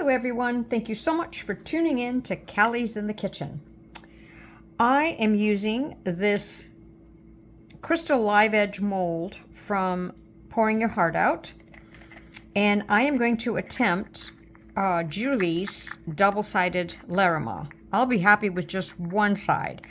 Hello everyone, thank you so much for tuning in to Callie's in the Kitchen. I am using this crystal live edge mold from Pouring Your Heart Out, and I am going to attempt Julie's double-sided Larimar. I'll be happy with just one side.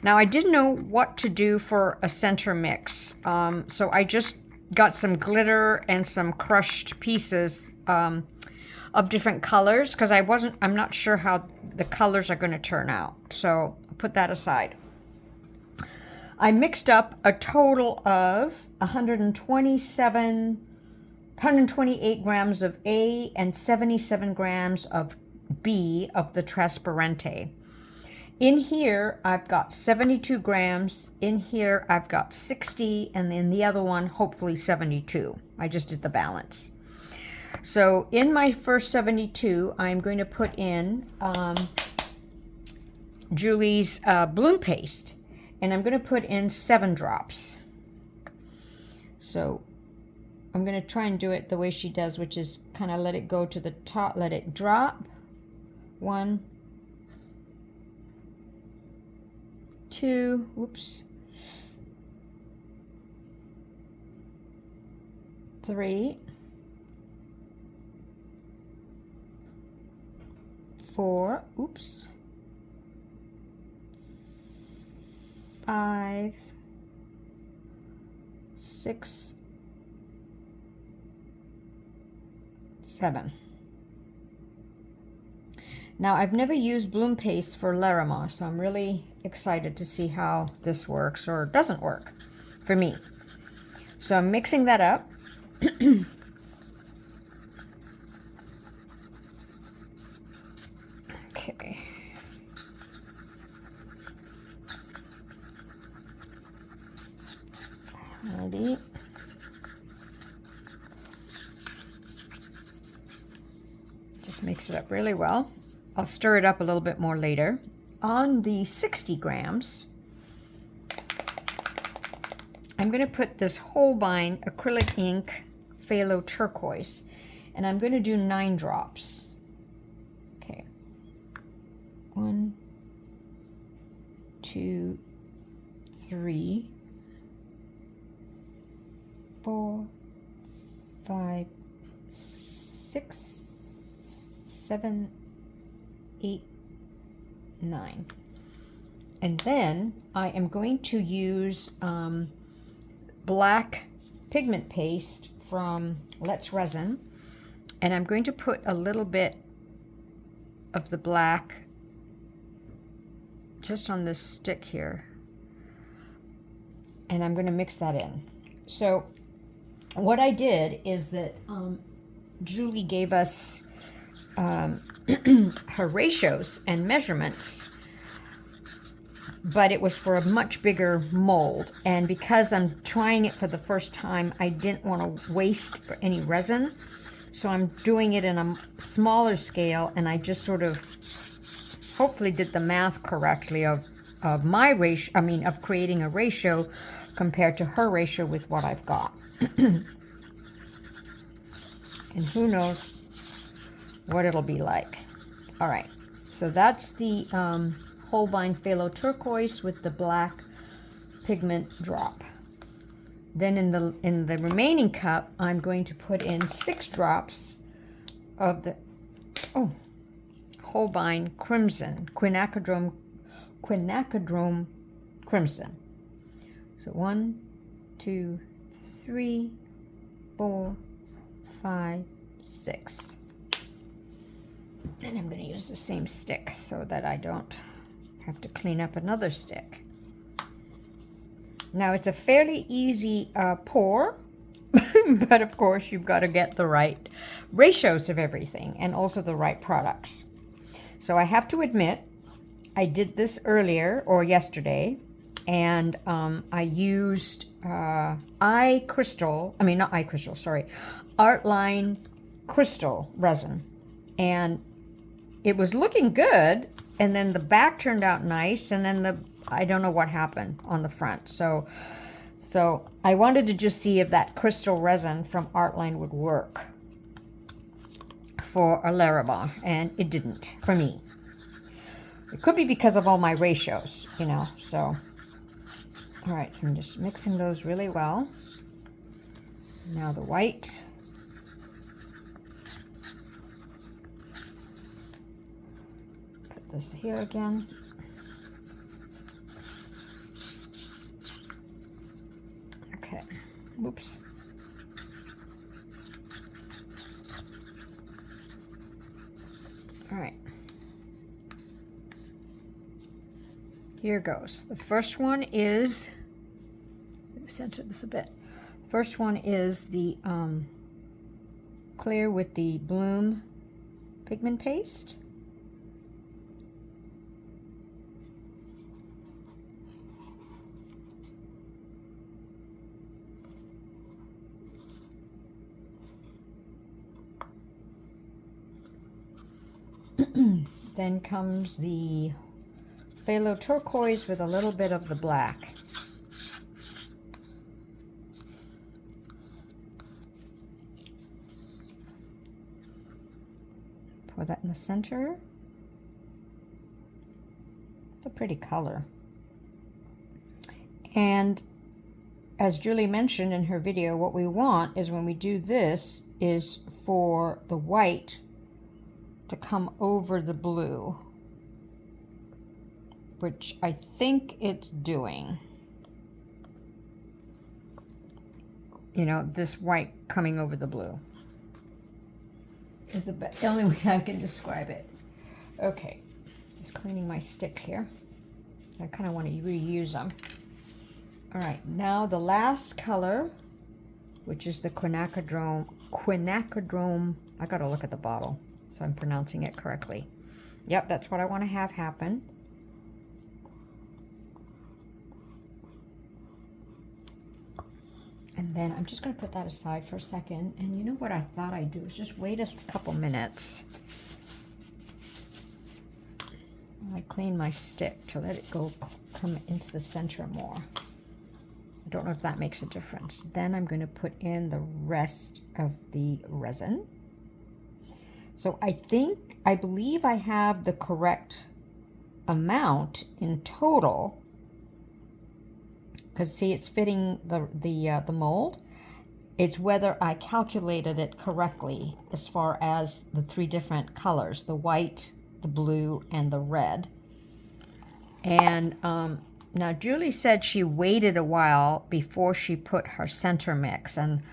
Now I didn't know what to do for a center mix, so I just got some glitter and some crushed pieces of different colors, because I'm not sure how the colors are going to turn out. So I'll put that aside. I mixed up a total of 128 grams of A and 77 grams of B of the Trasparante. In here, I've got 72 grams. In here, I've got 60, and then the other one, hopefully 72. I just did the balance. So in my first 72, I'm going to put in Julie's bloom paste, and I'm going to put in 7 drops. So I'm going to try and do it the way she does, which is kind of let it go to the top, let it drop. 1, 2, whoops, 3, 4, oops, 5, 6, 7. Now I've never used bloom paste for Larimar, so I'm really excited to see how this works or doesn't work for me. So I'm mixing that up. Okay. Ready. Just mix it up really well. I'll stir it up a little bit more later. On the 60 grams, I'm going to put this Holbein acrylic ink phthalo turquoise, and I'm going to do 9 drops. 1, 2, 3, 4, 5, 6, 7, 8, 9. And then I am going to use black pigment paste from Let's Resin, and I'm going to put a little bit of the black just on this stick here, and I'm going to mix that in. So what I did is that Julie gave us her ratios and measurements, but it was for a much bigger mold, and because I'm trying it for the first time, I didn't want to waste any resin, so I'm doing it in a smaller scale, and I just sort of hopefully did the math correctly of my ratio, of creating a ratio compared to her ratio with what I've got. And who knows what it'll be like. All right, so that's the Holbein phthalo turquoise with the black pigment drop. Then in the remaining cup, I'm going to put in 6 drops of the Holbein crimson, quinacridone crimson. So 1, 2, 3, 4, 5, 6. And I'm going to use the same stick so that I don't have to clean up another stick. Now it's a fairly easy pour, but of course you've got to get the right ratios of everything and also the right products. So I have to admit, I did this earlier or yesterday, and I used Artline crystal resin, and it was looking good, and then the back turned out nice, and then I don't know what happened on the front. So I wanted to just see if that crystal resin from Artline would work for a Larimar, and it didn't for me. It could be because of all my ratios, you know, so. All right, so I'm just mixing those really well. Now the white. Put this here again. Okay, whoops. All right. Here goes. The first one is, let me center this a bit. First one is the clear with the Bloom pigment paste. Then comes the phthalo turquoise with a little bit of the black. Pour that in the center. It's a pretty color. And as Julie mentioned in her video, what we want is when we do this is for the white to come over the blue, which I think it's doing. You know, this white coming over the blue is the only way I can describe it. Okay, just cleaning my stick here. I kind of want to reuse them. All right, now the last color, which is the quinacridone. I gotta look at the bottle so I'm pronouncing it correctly. Yep, that's what I want to have happen. And then I'm just going to put that aside for a second. And you know what I thought I'd do is just wait a couple minutes. I clean my stick to let it come into the center more. I don't know if that makes a difference. Then I'm going to put in the rest of the resin. So I believe I have the correct amount in total. Because see, it's fitting the mold. It's whether I calculated it correctly as far as the three different colors, the white, the blue, and the red. And now Julie said she waited a while before she put her center mix. And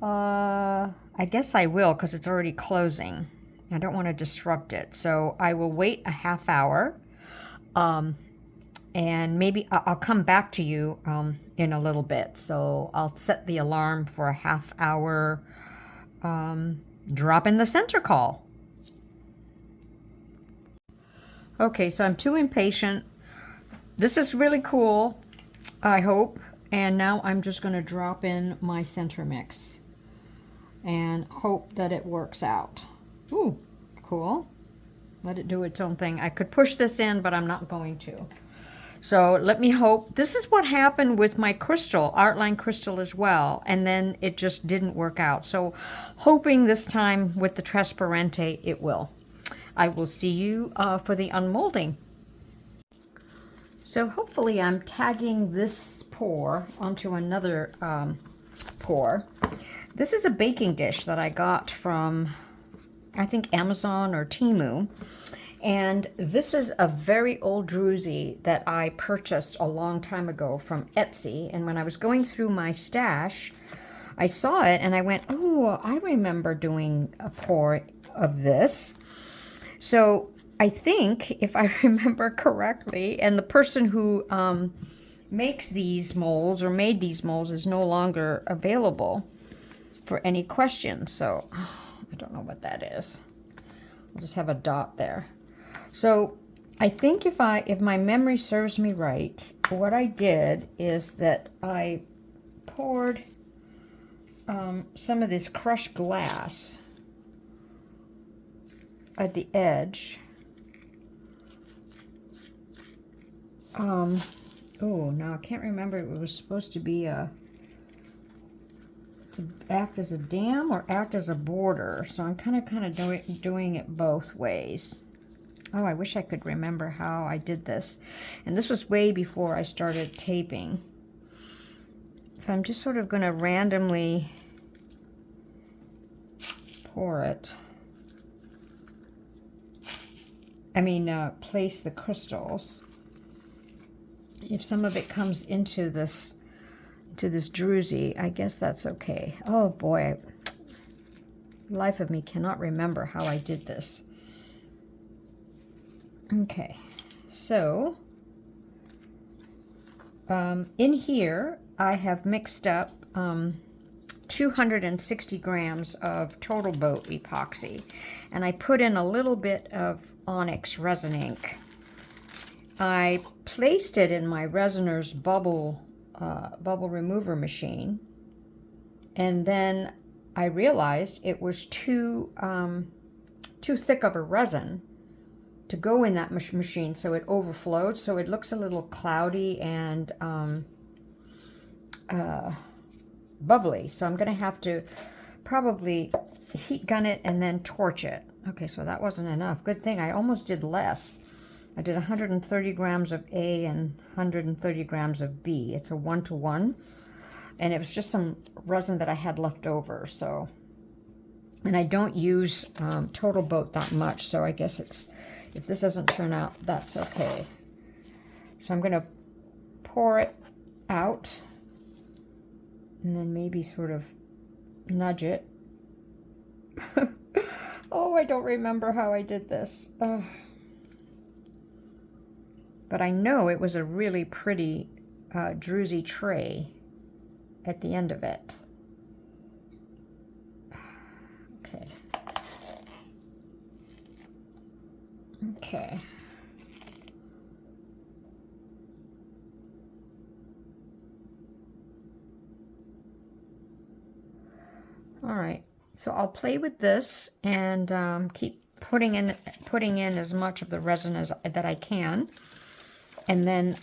I guess I will because it's already closing. I don't want to disrupt it. So I will wait a half hour. And maybe I'll come back to you in a little bit. So I'll set the alarm for a half hour drop in the center call. Okay, so I'm too impatient. This is really cool, I hope. And now I'm just going to drop in my center mix and hope that it works out. Ooh, cool. Let it do its own thing. I could push this in, but I'm not going to. So let me hope. This is what happened with my crystal, Artline crystal as well, and then it just didn't work out. So hoping this time with the Trasparante it will. I will see you for the unmolding. So hopefully I'm tagging this pour onto another pour. This is a baking dish that I got from, I think, Amazon or Temu. And this is a very old Druzy that I purchased a long time ago from Etsy. And when I was going through my stash, I saw it and I went, oh, I remember doing a pour of this. So I think, if I remember correctly, and the person who makes these molds or made these molds is no longer available for any questions. So I don't know what that is. I'll just have a dot there. So I think if my memory serves me right, what I did is that I poured some of this crushed glass at the edge. Oh, no, I can't remember. It was supposed to be to act as a dam or act as a border. So I'm kind of doing it both ways. Oh, I wish I could remember how I did this. And this was way before I started taping. So I'm just sort of going to randomly pour it. Place the crystals. If some of it comes into this druzy, I guess that's okay. Oh boy, life of me cannot remember how I did this. Okay, so in here I have mixed up 260 grams of Total Boat epoxy, and I put in a little bit of Onyx resin ink. I placed it in my Resiner's bubble remover machine, and then I realized it was too thick of a resin to go in that machine, so it overflowed, so it looks a little cloudy and bubbly. So I'm going to have to probably heat gun it and then torch it. Okay, so that wasn't enough. Good thing I almost did less. I did 130 grams of A and 130 grams of B. It's a 1-to-1, and it was just some resin that I had left over. So, and I don't use Total Boat that much, so I guess if this doesn't turn out, that's okay. So I'm going to pour it out and then maybe sort of nudge it. Oh, I don't remember how I did this. But I know it was a really pretty druzy tray at the end of it. Okay. Okay. All right. So I'll play with this and keep putting in as much of the resin that I can, and then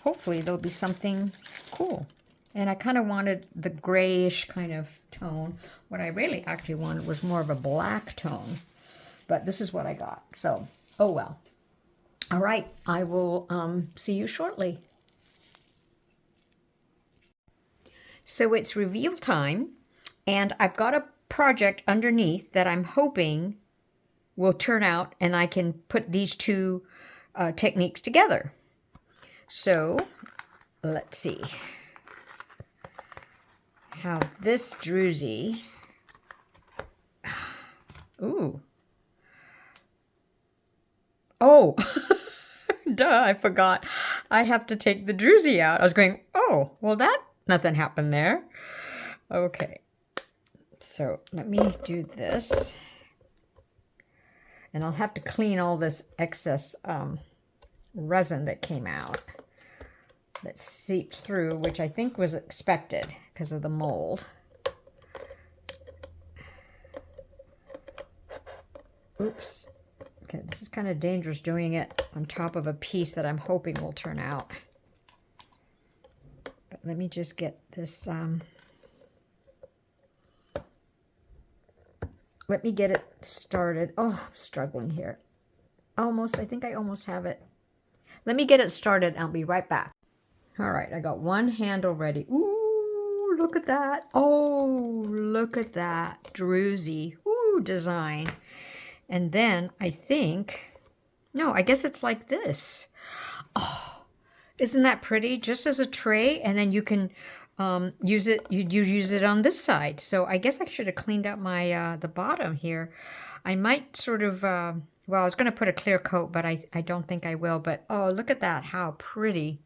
hopefully there'll be something cool. And I kind of wanted the grayish kind of tone. What I really actually wanted was more of a black tone, but this is what I got. So, oh well. All right, I will see you shortly. So it's reveal time, and I've got a project underneath that I'm hoping will turn out, and I can put these two techniques together. So let's see how this druzy. Ooh. Oh, duh, I forgot. I have to take the druzy out. I was going, oh, well, nothing happened there. Okay. So let me do this. And I'll have to clean all this excess resin that came out, that seeped through, which I think was expected because of the mold. Oops. Okay, this is kind of dangerous doing it on top of a piece that I'm hoping will turn out. But let me just get this, let me get it started. Oh, I'm struggling here. Almost, I think I almost have it. Let me get it started. I'll be right back. All right, I got one handle ready. Ooh, look at that. Oh, look at that druzy. Ooh, design. And then I think, no, I guess it's like this. Oh, isn't that pretty? Just as a tray, and then you can use it. You use it on this side. So I guess I should have cleaned up my the bottom here. I might sort of. Well, I was going to put a clear coat, but I don't think I will. But oh, look at that! How pretty!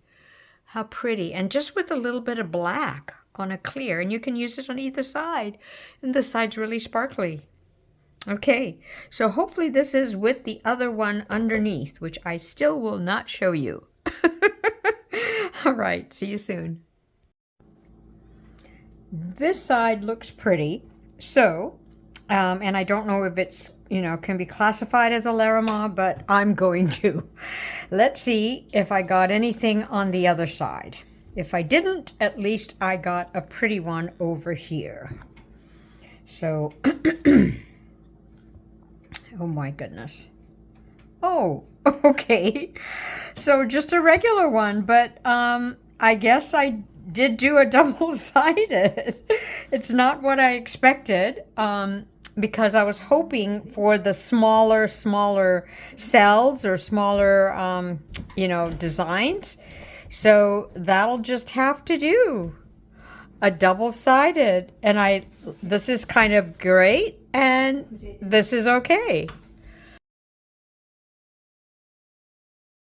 How pretty! And just with a little bit of black on a clear, and you can use it on either side. And this side's really sparkly. Okay, so hopefully this is with the other one underneath, which I still will not show you. All right, see you soon. This side looks pretty. So, and I don't know if it's, can be classified as a Larimar, but I'm going to. Let's see if I got anything on the other side. If I didn't, at least I got a pretty one over here. So, oh my goodness. Oh, okay. So just a regular one, but I guess I did do a double-sided. It's not what I expected, because I was hoping for the smaller cells or smaller, designs. So that'll just have to do a double-sided. And this is kind of great, and this is okay.